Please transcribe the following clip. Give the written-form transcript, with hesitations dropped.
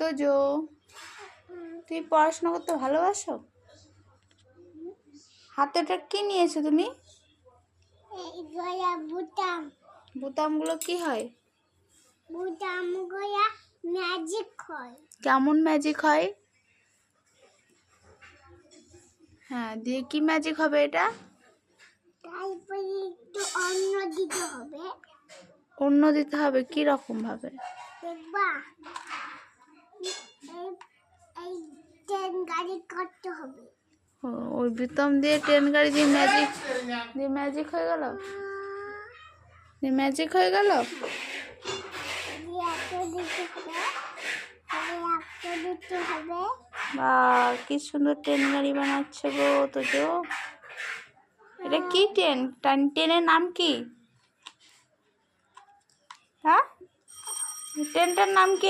তো জো, তুই পড়াশোনা করতে ভালোবাসো? হাতে ওটা কি নিয়েছো তুমি? বুতাম। বোতামগুলো কি হয়? বুতামগুলো ম্যাজিক হয়। কেমন ম্যাজিক হয়? হ্যাঁ, দিয়ে কি ম্যাজিক হবে এটা? তারপরে একটু অন্য দিতে হবে। অন্য দিতে হবে কি রকম ভাবে? দেখবা, এই ট্রেন গাড়ি করতে হবে। ওই বোতাম দিয়ে ট্রেন গাড়ি দিয়ে ম্যাজিক হয়ে গেল। ম্যাজিক হয়ে গেল। বাহ, কি সুন্দর ট্রেন গাড়ি বানাচ্ছে গো তো জো। এটা কি ট্রেন? ট্রেনের নাম কি? হ্যাঁ, ট্রেনটার নাম কি?